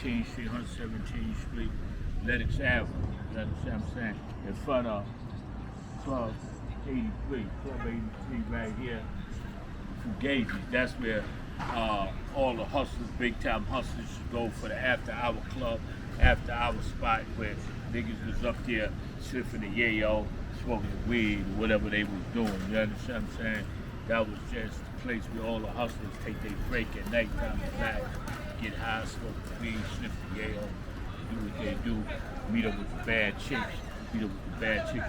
118th Street, 117th Street, Lenox Avenue. You understand what I'm saying? In front of Club 83, right here. Fugazi. That's where all the hustlers, big time hustlers, should go for the after hour club, after hour spot where niggas was up there sniffing the yayo, smoking weed, or whatever they was doing. You understand what I'm saying? That was just the place where all the hustlers take their break at nighttime, relax, get high, smoke weed, sniff the yayo, do what they do, meet up with the bad chicks,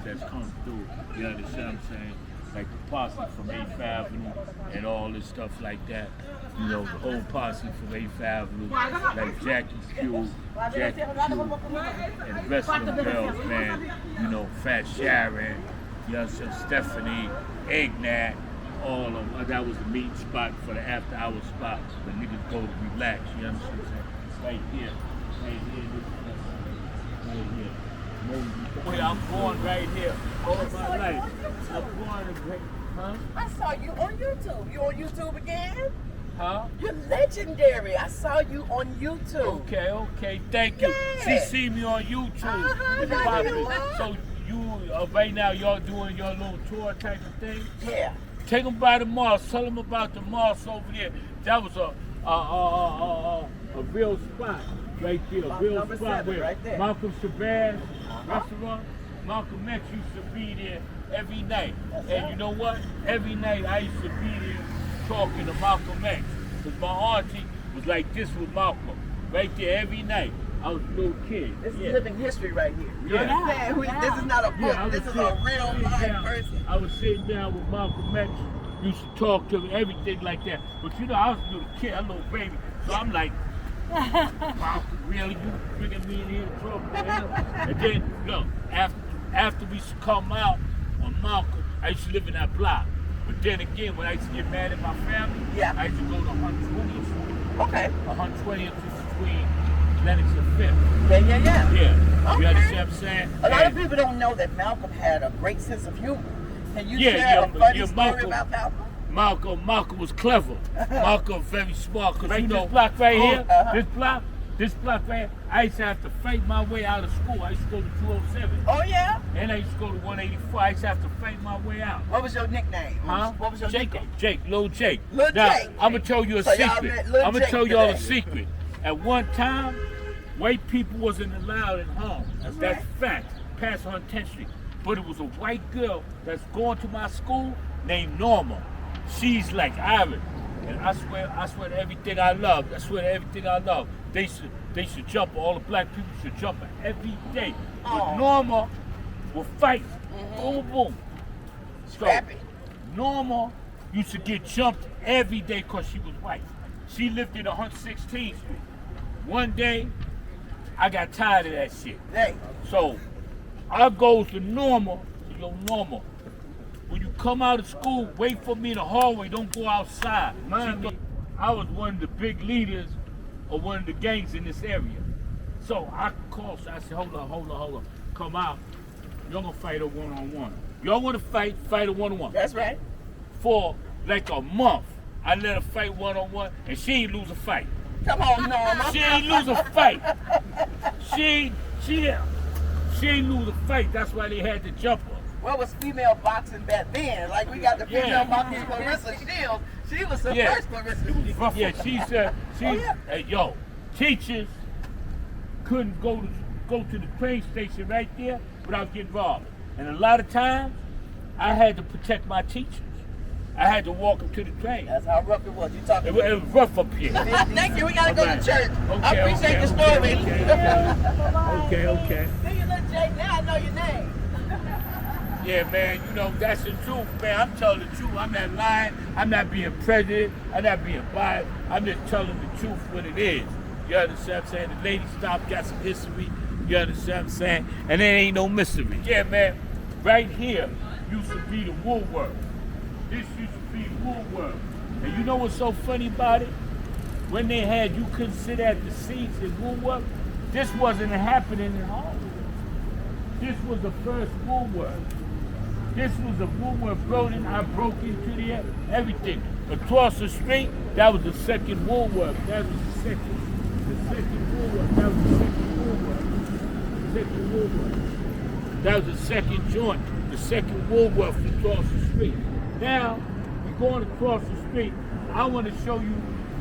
that's come through. You understand what I'm saying? Like the posse from 8th Avenue and all this stuff like that. You know, the whole posse from 8th Avenue, like Jackie Q, and the rest of them girls, man. You know, Fat Sharon, you understand, Stephanie, Eggnack, all of them. That was the meeting spot for the after hour spot where niggas go to relax. You understand what I'm saying? Right here, right here. I'm born right here all my life. I'm born in huh? I saw you on YouTube. You on YouTube again? Huh? You're legendary. I saw you on YouTube. Okay, thank you. Yeah. She see me on YouTube. So you, right now, y'all doing your little tour type of thing? Yeah. Take them by the mosque. Tell them about the mosque over there. That was a real spot right there. A real spot where right there. Malcolm Shabazz restaurant, Malcolm X used to be there every night. And you know what? Every night I used to be there talking to Malcolm X. Because my auntie was like this with Malcolm. Right there every night. I was a little kid. This is living history right here. You Yeah. understand? This is not a book. This is a real life person. I was sitting down with Malcolm X. Used to talk to him, everything like that. But you know, I was a little kid, a little baby. So I'm like, Malcolm, really? You bringing me in here to talk to him? And then, look, after we used to come out on Malcolm, I used to live in that block. But then again, when I used to get mad at my family, I used to go to 120th Street. Okay. 120th between Lenox and 5th. Yeah. Yeah. Okay. You understand what I'm saying? A lot of people don't know that Malcolm had a great sense of humor. Can you share a funny story about Malcolm? Malcolm was clever. Malcolm very smart. Cause you know, this block right here, this block right here, I used to have to fight my way out of school. I used to go to 207. Oh yeah? And I used to go to 184. I used to have to fight my way out. What was your nickname? Huh? What was your nickname? Lil Jake. Lil now, Jake. I'm gonna tell you a secret. I'm gonna tell y'all a secret. At one time, white people wasn't allowed in Harlem. That's fact. Past 110th Street. But it was a white girl that's going to my school named Norma. She's like Irish. And I swear to everything I love. They should jump her. All the black people should jump her every day. But Norma will fight. Boom, boom. So Norma used to get jumped every day because she was white. She lived in 116th Street. One day, I got tired of that shit. So I goes to Norma. Yo, Norma, when you come out of school, wait for me in the hallway. Don't go outside. Mind me, I was one of the big leaders of one of the gangs in this area. So I called. I said, hold on. Come out. Y'all gonna fight a one-on-one. Y'all wanna fight a one-on-one. That's right. For like a month, I let her fight one-on-one, and she ain't lose a fight. Come on, Norma. She ain't lose a fight. She ain't lose a fight. That's why they had to jump her. What was female boxing back then? Like we got the female boxing Clarissa Shields. She was the first Clarissa Shields. Yeah, she said, hey, yo, teachers couldn't go to the train station right there without getting robbed. And a lot of times, I had to protect my teachers. I had to walk them to the train. That's how rough it was. You talking? It was rough up here. Thank you. We gotta go to church. Okay, I appreciate the story. Okay. See you, little Jake. Now I know your name. Yeah, man, you know, that's the truth, man. I'm telling the truth. I'm not lying. I'm not being prejudiced. I'm not being biased. I'm just telling the truth what it is. You understand what I'm saying? The lady stopped, got some history. You understand what I'm saying? And there ain't no mystery. Yeah, man, right here used to be the Woolworth. This used to be Woolworth. And you know what's so funny about it? When they had you couldn't sit at the seats in Woolworth, this wasn't happening in Harlem. This was the first Woolworth. This was a Woolworth building. I broke into there, everything. Across the street, that was the second Woolworth. That was the second Woolworth. second Woolworth. That was the second joint, the second Woolworth across the street. Now, we're going across the street. I want to show you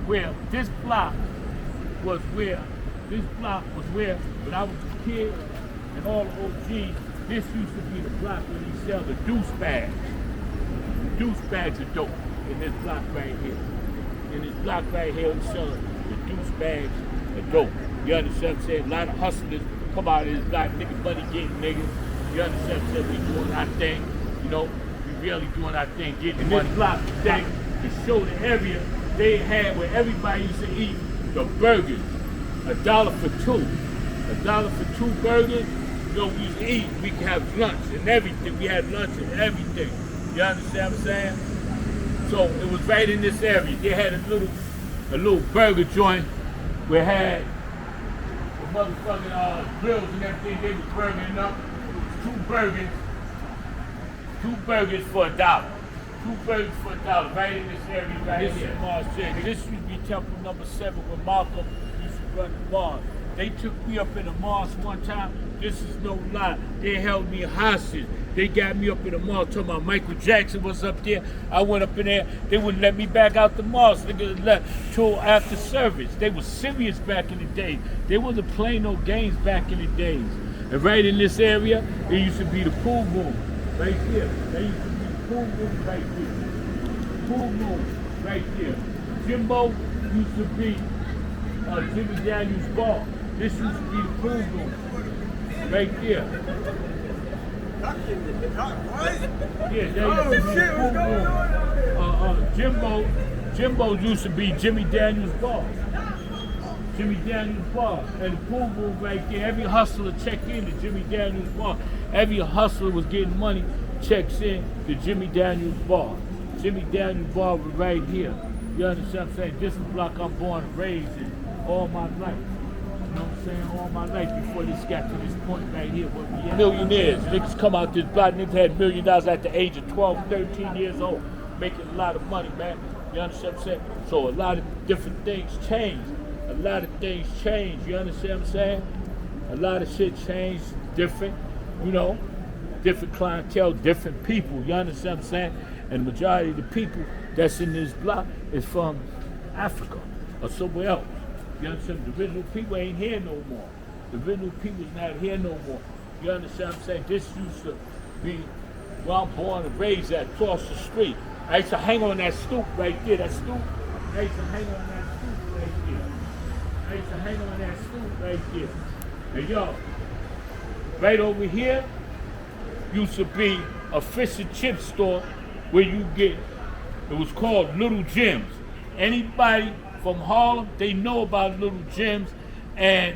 where this block was when I was a kid and all the OGs, this used to be the block where they sell the deuce bags. Deuce bags of dope in this block right here. In this block right here, we sell the deuce bags of dope. You understand what I'm saying? A lot of hustlers come out of this block, nigga money getting niggas. You understand what I'm saying? We doing our thing, you know? We really doing our thing, getting money. This block today, to show the area they had where everybody used to eat the burgers. $1 for two. $1 for two burgers. You know, we used to eat. We could have lunch and everything. We had lunch and everything. You understand what I'm saying? So it was right in this area. They had a little burger joint where had the motherfucking grills and everything. They was burgering up. Two burgers for $1. Two burgers for $1. Right in this area right here. This used to be Temple number 7 where Malcolm used to run the mosque. They took me up in the mosque one time. This is no lie. They held me hostage. They got me up in the mosque talking about Michael Jackson was up there. I went up in there. They wouldn't let me back out the mosque. They left till after service. They were serious back in the day. They wasn't playing no games back in the days. And right in this area, it used to be the pool room. Right here. There used to be the pool room right here. Pool room right here. Jimbo used to be Jimmy Daniels' bar. This used to be the pool room. Right there. Yeah, that used to be the pool room. Jimbo used to be Jimmy Daniels' bar. Jimmy Daniels' bar. And the pool room right there. Every hustler checked in to Jimmy Daniels' bar. Every hustler was getting money, checks in to Jimmy Daniels' bar. Jimmy Daniels' bar was right here. You understand what I'm saying? This is the block I'm born and raised in all my life. You know what I'm saying? All my life before this got to this point right here. Where we at. Millionaires. Niggas come out this block. Niggas had $1 million at the age of 12, 13 years old. Making a lot of money, man. You understand what I'm saying? So a lot of different things changed. A lot of things changed. You understand what I'm saying? A lot of shit changed. Different, you know, different clientele, different people. You understand what I'm saying? And the majority of the people that's in this block is from Africa or somewhere else. You understand? The original people ain't here no more. The original people's not here no more. You understand what I'm saying? This used to be where I'm born and raised at, across the street. I used to hang on that stoop right there, that stoop. I used to hang on that stoop right there. I used to hang on that stoop right there. And yo, right over here used to be a fish and chip store where you get, it was called Little Jim's. Anybody from Harlem, they know about Little Jim's and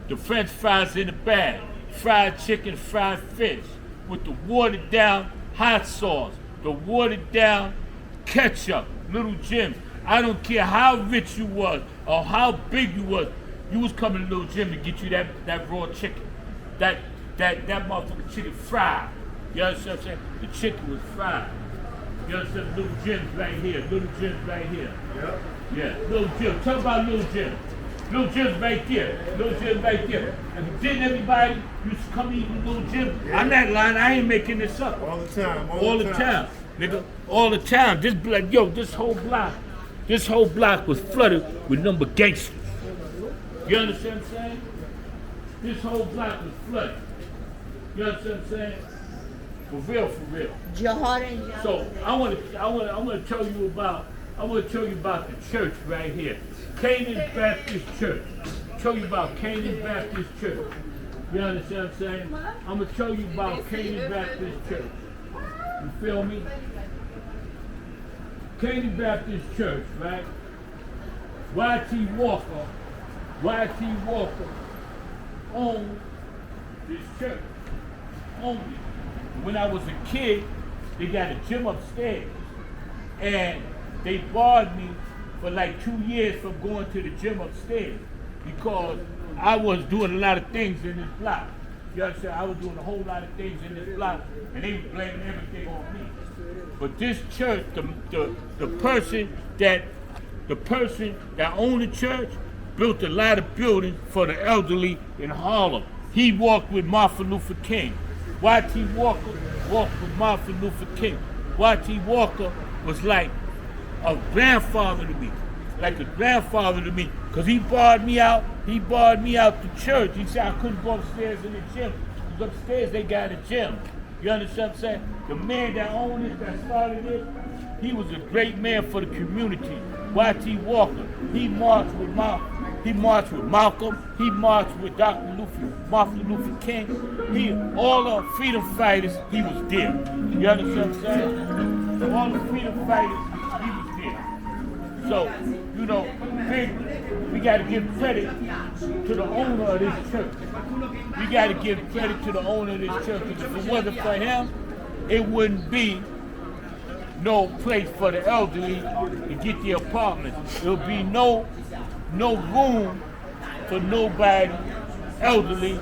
the French fries in the bag. Fried chicken, fried fish with the watered down hot sauce, the watered down ketchup. Little Jim's. I don't care how rich you was or how big you was coming to Little Jim to get you that raw chicken. That motherfucking chicken fried. You understand what I'm saying? The chicken was fried. You understand? Little Jim's right here. Little Jim's right here. Yep. Yeah, Little Jim. Tell about Little Jim. Little Jim's right there. Little Jim's right there. And didn't everybody used to come eat in Little Jim? Yeah. I'm not lying. I ain't making this up. All the time. All the time. Nigga. All the time. This whole block was flooded with number gangsters. You understand what I'm saying? This whole block was flooded. You understand what I'm saying? For real. So I want to tell you about the church right here, Canaan Baptist Church. Tell you about Canaan Baptist Church. You understand what I'm saying? I'm gonna tell you about Canaan Baptist Church. You feel me? Canaan Baptist Church, right? Y.T. Walker owned this church. Owned it. When I was a kid, they got a gym upstairs. And they barred me for like 2 years from going to the gym upstairs because I was doing a lot of things in this block. You understand? I was doing a whole lot of things in this block, and they were blaming everything on me. But this church, the person that owned the church built a lot of buildings for the elderly in Harlem. He walked with Martin Luther King. Y.T. Walker walked with Martin Luther King. Y.T. Walker was like a grandfather to me. Like a grandfather to me. Because he barred me out to church. He said I couldn't go upstairs in the gym. Because upstairs they got a gym. You understand what I'm saying? The man that owned it, that started it, he was a great man for the community. Y.T. Walker, he marched with Malcolm, he marched with Martin Luther King. All the freedom fighters, he was there. You understand what I'm saying? All the freedom fighters, he was there. So, you know, we got to give credit to the owner of this church. We got to give credit to the owner of this church. Because if it wasn't for him, it wouldn't be no place for the elderly to get their apartments. There would be no room for nobody elderly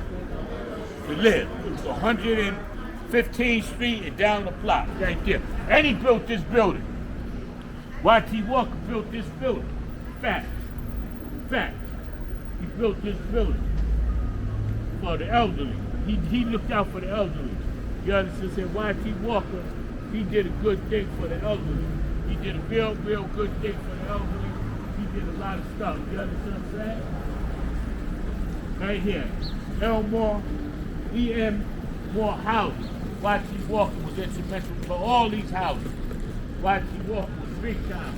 to live. It's 115th Street and down the block, right there. And he built this building. Y.T. Walker built this building. Fact. He built this building for the elderly. He looked out for the elderly. You understand? Y.T. Walker, he did a good thing for the elderly. He did a real good thing for the elderly. He did a lot of stuff. You understand what I'm saying? Right here. Elmore, E.M. Moore houses. Y.T. Walker was instrumental for all these houses. Y.T. Walker was big time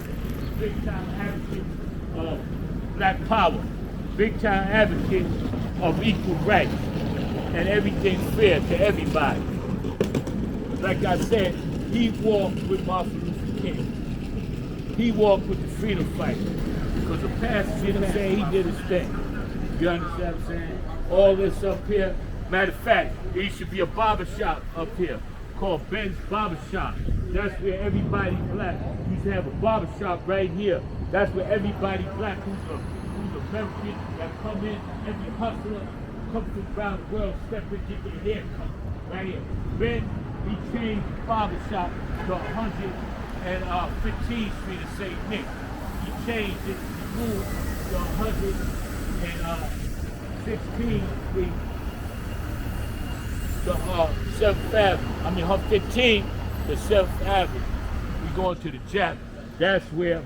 advocate of black power. Big time advocate of equal rights and everything fair to everybody. Like I said, he walked with Martin Luther King. He walked with the freedom fighters. Because the pastor, you know what I'm saying, he did his thing. You understand what I'm saying? All this up here. Matter of fact, there used to be a barbershop up here called Ben's Barbershop. That's where everybody black used to have a barbershop right here. That's where everybody black who's a American that come in, every hustler comes from around the world, step in, get their hair cut. Right here. Ben, he changed the barbershop to 115th Street in St. Nick. He changed it, he moved to 116th Street to 7th Avenue. 115th to 7th Avenue. We going to the Jap. That's where,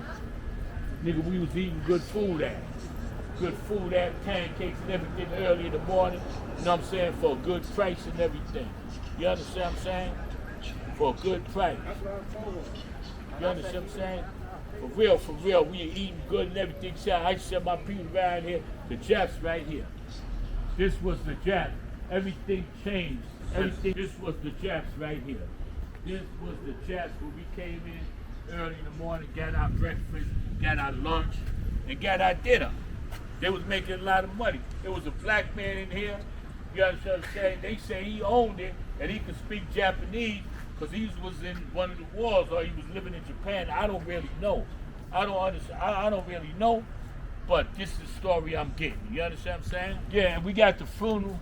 nigga, we was eating good food at. Good food at, pancakes and everything early in the morning. You know what I'm saying? For a good price and everything. You understand what I'm saying? For a good price. You understand what I'm saying? For real, we eating good and everything. So I sent my people around here. The Japs right here. This was the Japs. Everything changed. This was the Japs right here. This was the Japs where we came in early in the morning, got our breakfast, got our lunch, and got our dinner. They was making a lot of money. There was a black man in here. You understand what I'm saying? They say he owned it and he could speak Japanese because he was in one of the wars or he was living in Japan. I don't really know. I don't understand. I don't really know. But this is the story I'm getting. You understand what I'm saying? Yeah, and we got the funeral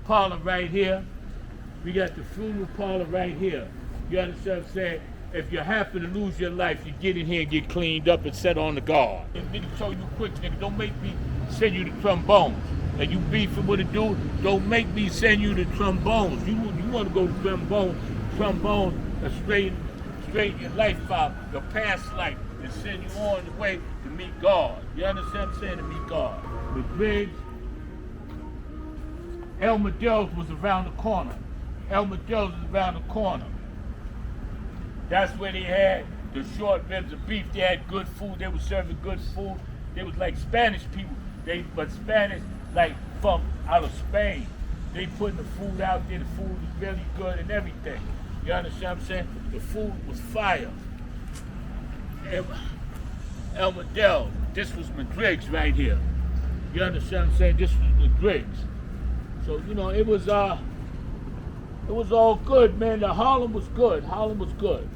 parlor right here. We got the funeral parlor right here. You understand what I'm saying? If you happen to lose your life, you get in here and get cleaned up and set on the guard. And nigga told you quick, nigga, don't make me send you the trombones. And you beefing with a dude, don't make me send you the trombones. You want to go to trombones and straighten your life out, your past life, and send you on the way to meet God. You understand what I'm saying? To meet God. The Briggs, Elmer Dell's was around the corner. Elmer Dell's was around the corner. That's where they had the short ribs of beef. They had good food. They were serving good food. They was like Spanish people. But Spanish, like from out of Spain. They putting the food out there. The food was really good and everything. You understand what I'm saying? The food was fire. Elmer Dell. This was McGriggs right here. You understand what I'm saying? This was McGriggs. So, you know, it was all good, man. The Harlem was good. Harlem was good.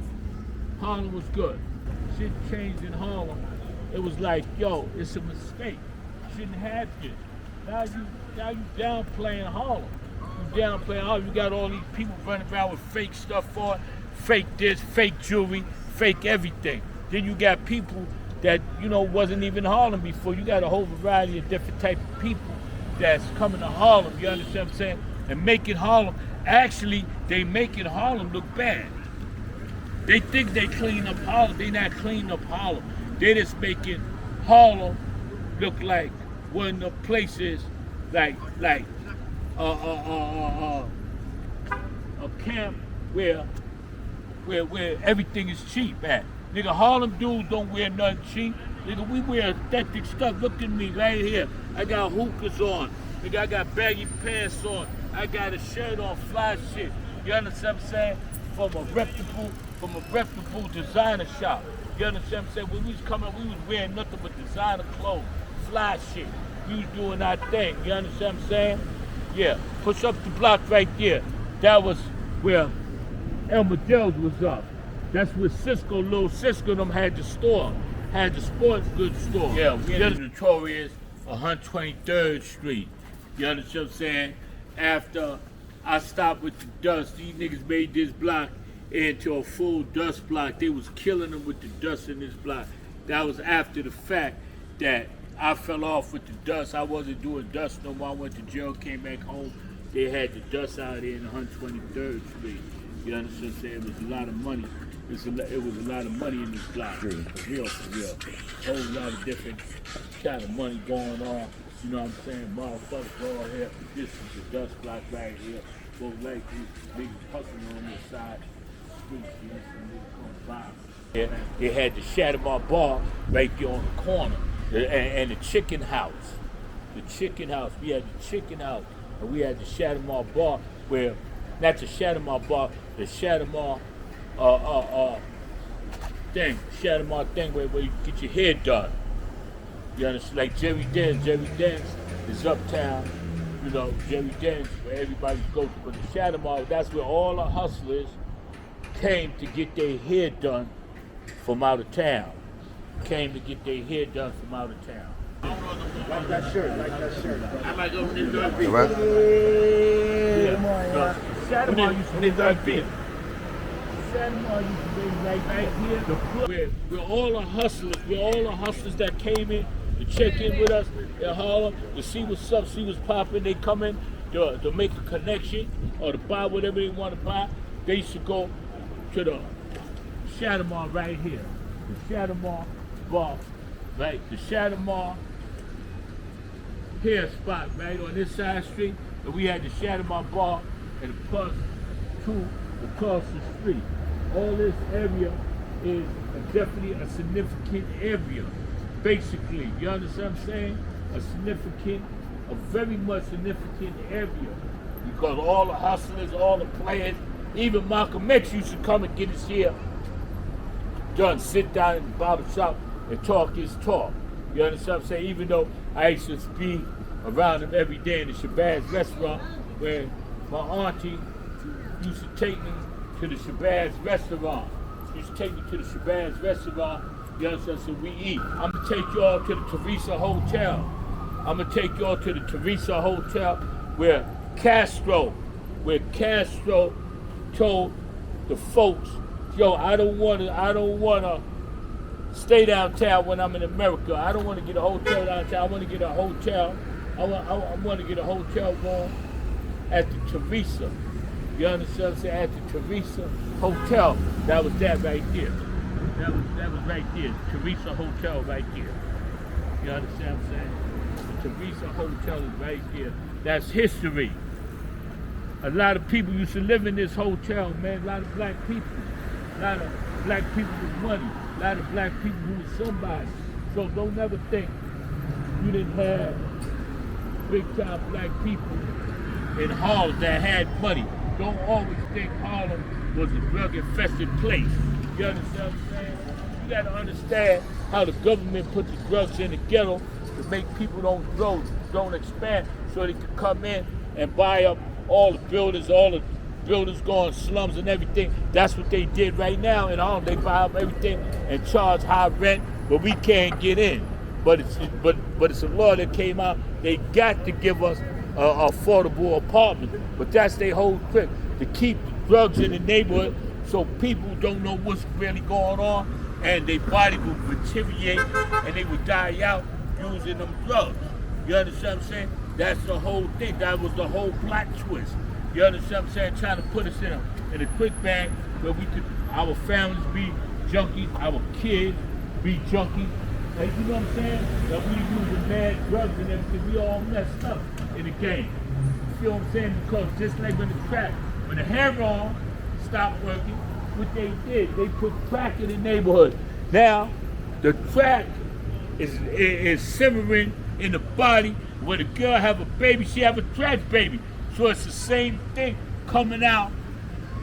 Shit changed in Harlem. It was like, yo, it's a mistake. Shouldn't have this. Now you downplaying Harlem. You downplaying Harlem. You got all these people running around with fake stuff on, fake this, fake jewelry, fake everything. Then you got people that, you know, wasn't even Harlem before. You got a whole variety of different type of people that's coming to Harlem, you understand what I'm saying? And making Harlem, actually, they making Harlem look bad. They think they clean up Harlem. They not cleaning up Harlem. They just making Harlem look like one of the places like a camp where everything is cheap at. Nigga, Harlem dudes don't wear nothing cheap. Nigga, we wear authentic stuff. Look at me right here. I got hookahs on. Nigga, I got baggy pants on. I got a shirt on, fly shit. You understand what I'm saying? From a reputable designer shop. You understand what I'm saying? When we was coming, we was wearing nothing but designer clothes, fly shit. We was doing our thing. You understand what I'm saying? Yeah. Push up the block right there. That was where Elmer Dell's was up. That's where Little Cisco them had the store, had the sports goods store. Yeah, we in the notorious 123rd Street. You understand what I'm saying? After I stopped with the dust, these niggas made this block into a full dust block. They was killing them with the dust in this block. That was after the fact that I fell off with the dust. I wasn't doing dust no more. I went to jail, came back home. They had the dust out there in 123rd Street. You understand what I'm saying? It was a lot of money. It was a lot of money in this block. For real. A whole lot of different kind of money going on. You know what I'm saying? Motherfuckers all here. This is the dust block right here. Go like these niggas hustling on this side. Yeah, they had the Shalimar Bar right there on the corner. And the chicken house. The chicken house. We had the chicken house. And we had the Shalimar Bar where, not the Shalimar Bar, the Shalimar Shalimar thing where you get your hair done. You understand? Like Jerry Dens is uptown, you know, Jerry Dens where everybody goes to. But the Shalimar, that's where all the hustlers came to get their hair done from out of town. Came to get their hair done from out of town. Like that shirt. I might go to this beat. Shalimar used to be right there. Shalimar used to be right here. We're all the hustlers, that came in to check in with us in Harlem to see what's up, see what's popping. They come in to make a connection or to buy whatever they want to buy. They used to go to the Shalimar right here. The Shalimar Bar, right? The Shalimar hair spot right on this side street. And we had the Shalimar Bar and the plus two across the street. All this area is definitely a significant area. Basically, you understand what I'm saying? A very much significant area. Because all the hustlers, all the players, even Malcolm X used to come and get his hair done, sit down in the barbershop and talk his talk. You understand what I'm saying? Even though I used to be around him every day in the Shabazz restaurant where my auntie used to take me to the Shabazz restaurant. She used to take me to the Shabazz restaurant, you understand, so we eat. I'm gonna take y'all to the Teresa Hotel. I'm gonna take y'all to the Teresa Hotel where Castro told the folks, yo, I don't wanna stay downtown when I'm in America. I don't want to get a hotel downtown. I want to get a hotel. I want to get a hotel room at the Teresa. You understand what I'm saying? At the Teresa Hotel. That was that right there. That was right there. Teresa Hotel right there. You understand what I'm saying? The Teresa Hotel is right there. That's history. A lot of people used to live in this hotel, man. A lot of black people. A lot of black people with money. A lot of black people who was somebody. So don't ever think you didn't have big time black people in Harlem that had money. Don't always think Harlem was a drug infested place. You understand what I'm saying? You gotta understand how the government put the drugs in the ghetto to make people don't expand so they can come in and buy up all the buildings going slums and everything. That's what they did right now in Harlem. They buy up everything and charge high rent, but we can't get in. But it's a law that came out. They got to give us affordable apartments. But that's their whole trick, to keep the drugs in the neighborhood so people don't know what's really going on, and their body will deteriorate and they will die out using them drugs. You understand what I'm saying? That's the whole thing. That was the whole plot twist. You understand what I'm saying? Trying to put us in a quick bag where we could, our families be junkies, our kids be junkies. Like, you know what I'm saying? That we using bad drugs and everything. We all messed up in the game. You feel what I'm saying? Because just like when the heroin stopped working, what they did, they put crack in the neighborhood. Now, the crack is simmering in the body. When a girl have a baby, she have a crack baby. So it's the same thing coming out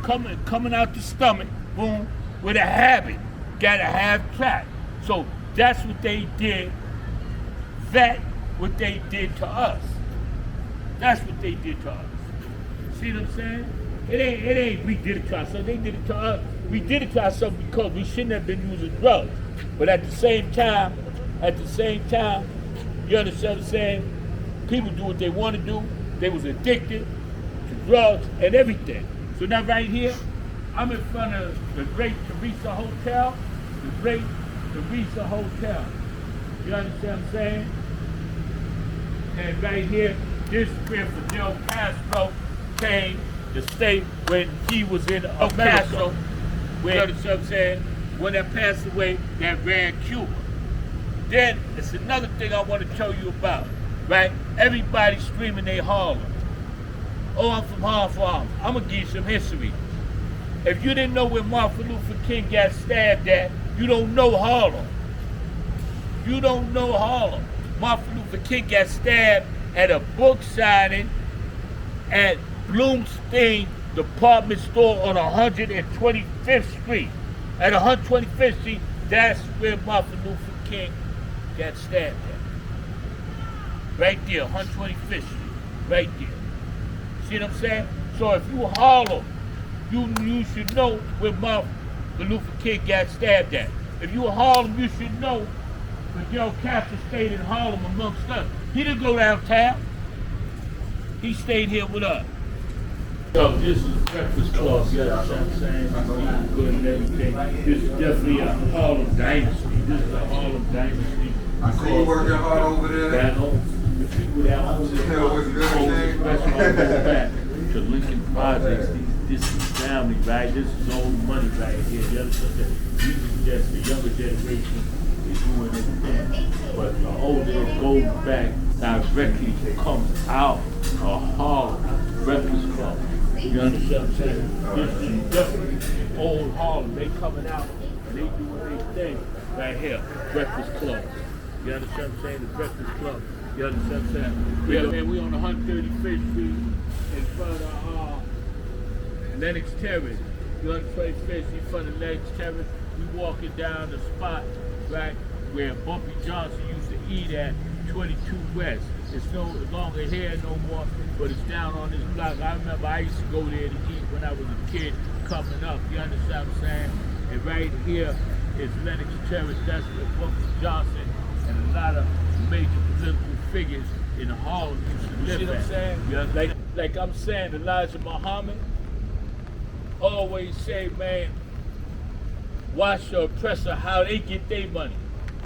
the stomach, boom, with a habit. Gotta have crack. So that's what they did. That what they did to us. That's what they did to us. See what I'm saying? It ain't we did it to ourselves. They did it to us. We did it to ourselves because we shouldn't have been using drugs. But at the same time, you understand what I'm saying? People do what they want to do. They was addicted to drugs and everything. So now right here, I'm in front of the great Teresa Hotel. The great Teresa Hotel. You understand what I'm saying? And right here, this is where Fidel Castro came to stay when he was in America. You understand what I'm saying? When that passed away, that ran Cuba. Then, it's another thing I want to tell you about, right? Everybody screaming they Harlem. Oh, I'm from Harlem. I'm going to give you some history. If you didn't know where Martin Luther King got stabbed at, you don't know Harlem. You don't know Harlem. Martin Luther King got stabbed at a book signing at Bloomstein department store on 125th Street. At 125th Street, that's where Martin Luther King got stabbed at. Right there, 125th Street. Right there. See what I'm saying? So if you Harlem, you should know where Martin Luther King got stabbed at. If you Harlem, you should know Fidel Castro stayed in Harlem amongst us. He didn't go downtown. He stayed here with us. So this is Breakfast Club, you know what I'm saying? Good and everything. This is definitely a Harlem dynasty. This is a Harlem dynasty. I see you working hard over there. That home, the people that own it, especially all the way back to Lincoln Projects. This is family, right? This is old money right here. You understand? We suggest the younger generation is doing everything. But the older it goes back, directly comes out of Harlem Breakfast Club. You understand what I'm saying? This is definitely old Harlem. They coming out and they doing their thing right here. Breakfast Club. You understand what I'm saying? The Breakfast Club. You understand what I'm saying? Yeah, man, we on 135th Street in front of Lennox Terrace. You understand 125th Street in front of Lennox Terrace. We walking down the spot, right, where Bumpy Johnson used to eat at 22 West. It's no longer here no more, but it's down on this block. I remember I used to go there to eat when I was a kid coming up. You understand what I'm saying? And right here is Lennox Terrace. That's where Bumpy Johnson and a lot of major political figures in Harlem used to live. You see what I'm saying? Yeah, like I'm saying, Elijah Muhammad always say, man, watch the oppressor, how they get their money,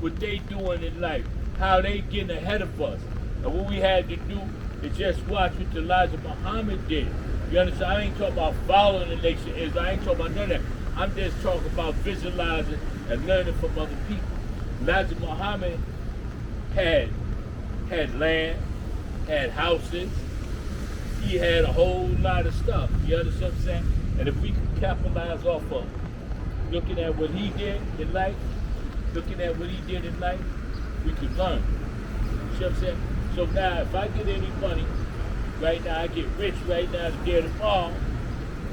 what they doing in life, how they getting ahead of us. And what we had to do is just watch what Elijah Muhammad did. You understand? I ain't talking about following the nation Israel. I ain't talking about none of that. I'm just talking about visualizing and learning from other people. Elijah Muhammad had land, had houses. He had a whole lot of stuff. You understand what I'm saying? And if we could capitalize off of looking at what he did in life, we could learn. You see what I'm saying? So now, if I get any money, right now, I get rich right now, today or tomorrow,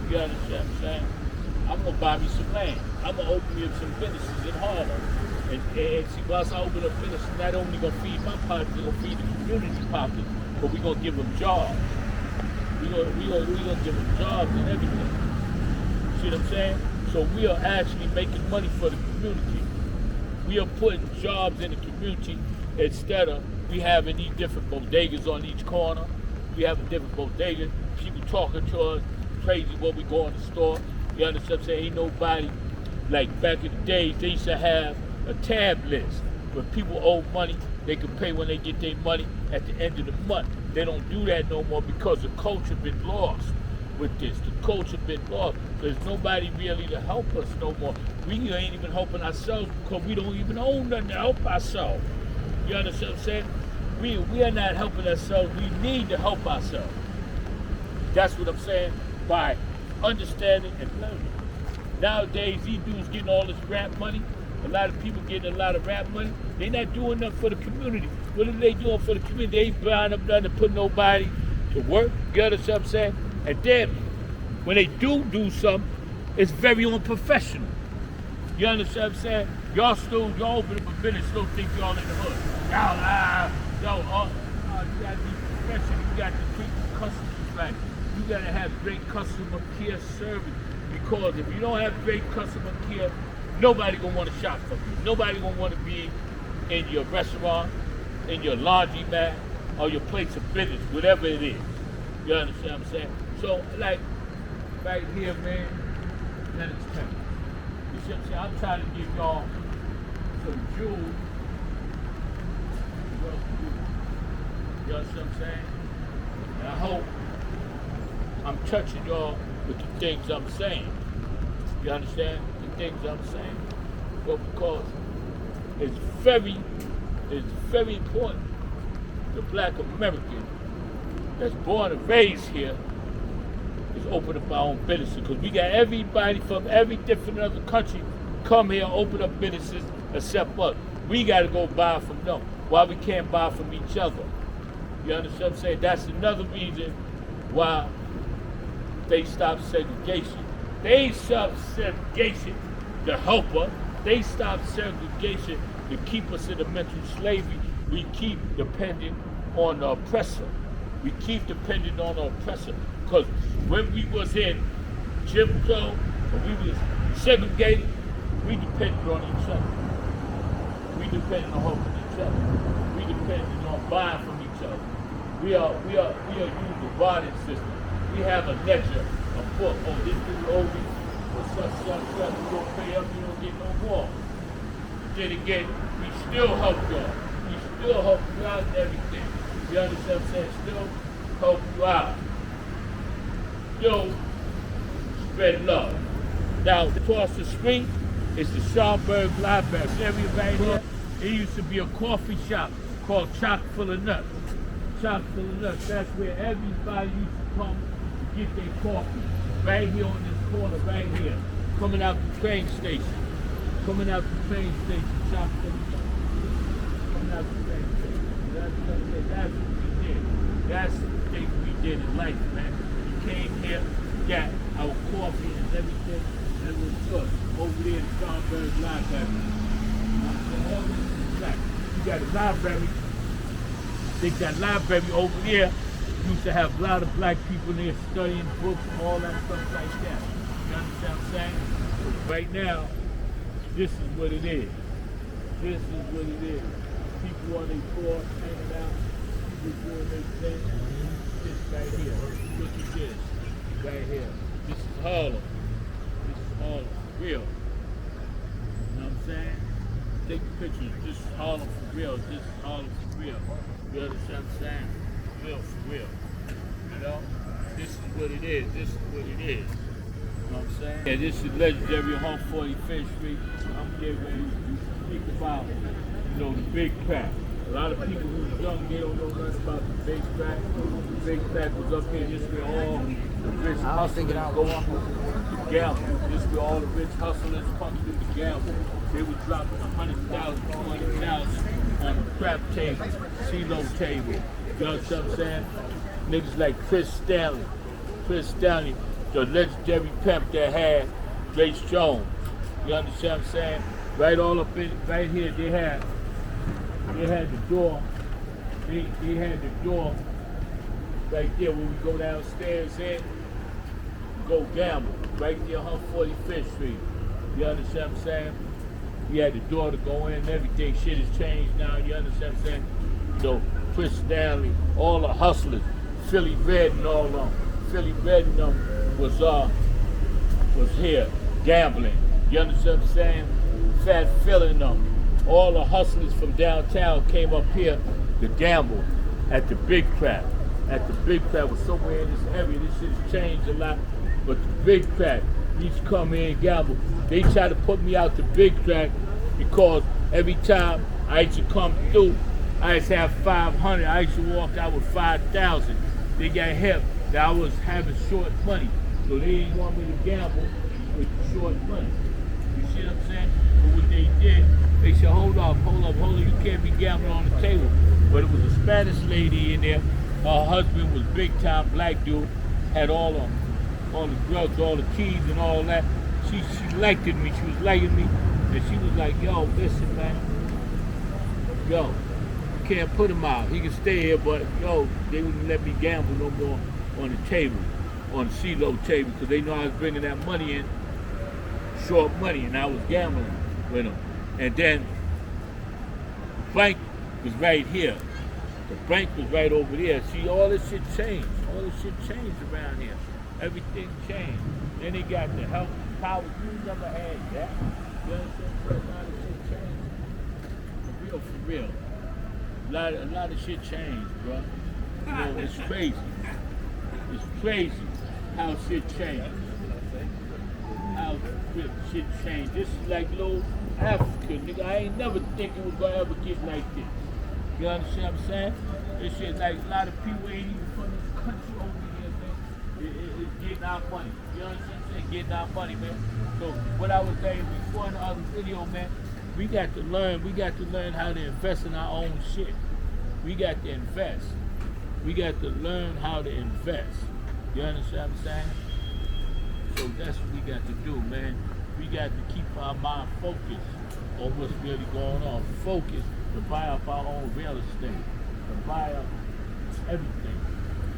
you understand what I'm saying? I'm going to buy me some land. I'm going to open me up some businesses in Harlem. And see, once I open up businesses, not only going to feed my pockets, it's going to feed the community pockets, but we're going to give them jobs. We're going to give them jobs and everything. See what I'm saying? So we are actually making money for the community. We are putting jobs in the community instead of we having these different bodegas on each corner. We have a different bodega. People talking to us crazy when we go in the store. You understand what I'm saying? Ain't nobody, like back in the days, they used to have a tab list where people owe money They can pay when they get their money at the end of the month. They don't do that no more because the culture been lost with this. The culture been lost. There's nobody really to help us no more. We ain't even helping ourselves because we don't even own nothing to help ourselves. You understand what I'm saying? We are not helping ourselves. We need to help ourselves. That's what I'm saying by understanding and learning. Nowadays, these dudes getting all this rap money. A lot of people getting a lot of rap money. They not doing nothing for the community. What are they doing for the community? They ain't buying up nothing to put nobody to work. You understand what I'm saying? And then, when they do something, it's very unprofessional. You understand what I'm saying? Y'all open up a business, still think y'all in the hood. You gotta be professional. You got to treat the customers right. You gotta have great customer care service. Because if you don't have great customer care, nobody gonna want to shop from you. Nobody gonna want to be in your restaurant, in your laundromat, or your place of business, whatever it is. You understand what I'm saying? So, like, right here, man, Lennox County. You see what I'm saying? I'm trying to give y'all some jewels. You understand what I'm saying? And I hope I'm touching y'all with the things I'm saying. You understand? The things I'm saying. But because it's very important the Black American that's born and raised here is open up our own businesses. Because we got everybody from every different other country come here, open up businesses except us. We got to go buy from them. Why we can't buy from each other? You understand what I'm saying? That's another reason why they stopped segregation. They stopped segregation to help us. They stopped segregation to keep us in a mental slavery. We keep depending on the oppressor. We keep depending on the oppressor. Because when we was in Jim Crow, when we was segregated, we depended on each other. We depended on helping each other. We depended on buying from each other. We are using the barter system. We have a ledger, a book. Oh, this dude owes me for such. You don't pay up, you don't get no more. Then again, we still help y'all. We still help you out and everything. You understand what I'm saying? Still help you out. Still spread love. Now, across the street is the Schaumburg Library. Everybody here, it used to be a coffee shop called Chock Full of Nuts. Chock Full of Nuts. That's where everybody used to come to get their coffee. Right here on this corner, right here. Coming out the train station. Coming out the train station, Chock Full of Nuts. Coming out the train station. That's what we did. That's the thing we did in life, man. We came here, got our coffee and everything, and it was good. Over there in the Schaumburg Library. All this is black. You got a library. They got a library over there. Used to have a lot of black people there studying books and all that stuff like that. You understand what I'm saying? But right now, this is what it is. This is what it is. People on their floor hanging out. People doing their thing. This right here. Look at this. Right here. This is Harlem. This is Harlem. For real. You know what I'm saying? Take pictures. This is Harlem for real. This is Harlem for real. You understand what I'm saying? Real for real. You know? This is what it is. This is what it is. You know what I'm saying? Yeah, this is legendary 145th Street. I'm getting ready to speak about, you know, the big crack. A lot of people who's young, they don't know nothing about the big crack. The big crack was up here. This is where all the rich hustlers go to gamble. This is where all the rich hustlers come to the gamble. They would drop 100,000, 200,000 on the crap table, CeeLo table. You know what I'm saying? Niggas like Chris Stanley, the legendary pimp that had Grace Jones. You understand what I'm saying? Right all up in, right here, they had the door. They had the door right there when we go downstairs in, go gamble. Right there on 145th Street. You understand what I'm saying? We had the door to go in and everything. Shit has changed now. You understand what I'm saying? You know, Chris Stanley, all the hustlers, Philly Red and all of them. Philly Red and them was here gambling. You understand what I'm saying? Fat Phil and them. all the hustlers from downtown came up here to gamble at the Big Crack. At the Big Crack was somewhere in this area. This shit's changed a lot, but the Big Crack, he used to come in and gamble. They tried to put me out the Big Crack because every time I used to come through, I used to have 500. I used to walk out with 5,000. They got hip that I was having short money, so they didn't want me to gamble with short money. You see what I'm saying? But what they did, they said, hold up, you can't be gambling on the table. But it was a Spanish lady in there. Her husband was big time black dude, had all the drugs, all the keys and all that. She liked me, she was liking me, and she was like, yo, listen, man, yo, you can't put him out. He can stay here, but yo, they wouldn't let me gamble no more on the table, on the CeeLo table, because they know I was bringing that money in, short money, and I was gambling with them. And then the bank was right here. The bank was right over there. See, all this shit changed. All this shit changed around here. Everything changed. Then they got the health power. You never had that. You understand? A lot of shit changed. For real. A lot of shit changed, bro. You know, it's crazy. It's crazy how shit changed. How shit changed. This is like little Africa, nigga. I ain't never think it was gonna ever get like this. You understand what I'm saying? This shit like a lot of people ain't even from this country over here, man. It's getting our money. You understand what I'm saying? Getting our money, man. So what I was saying before in the other video, man, we got to learn how to invest in our own shit. We got to invest. We got to learn how to invest. You understand what I'm saying? So that's what we got to do, man. We got to keep our mind focused on what's really going on. Focus to buy up our own real estate, to buy up everything,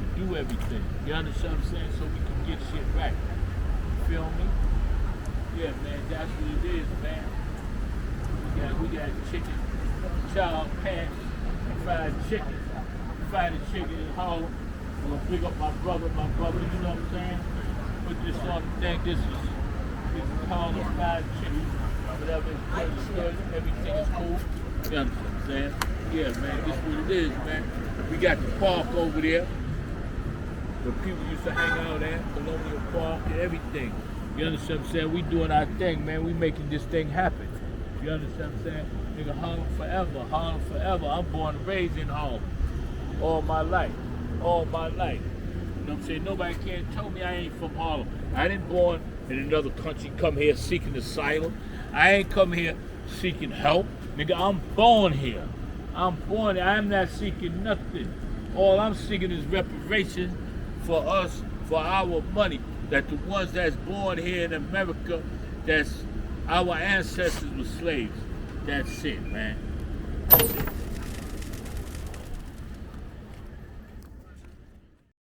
to do everything. You understand what I'm saying? So we can get shit right. You feel me? Yeah, man, that's what it is, man. We got chicken, chow pan, fried chicken. Fried chicken in Harlem. I'm gonna pick up my brother, you know what I'm saying? Put this on the thing. This is Harlem fried chicken. Whatever it's good, everything is cool. You understand what I'm saying? Yeah, man, this is what it is, man. We got the park over there. The people used to hang out at, Colonial Park and everything. You understand what I'm saying? We doing our thing, man. We making this thing happen. You understand what I'm saying? Nigga, Harlem forever, Harlem forever. I'm born and raised in Harlem. All my life. You know what I'm saying? Nobody can't tell me I ain't from Harlem. I didn't born in another country, come here seeking asylum. I ain't come here seeking help. Nigga, I'm born here. I'm born here. I'm not seeking nothing. All I'm seeking is reparation for us, for our money. That the ones that's born here in America, that's our ancestors were slaves. That's it, man. That's it.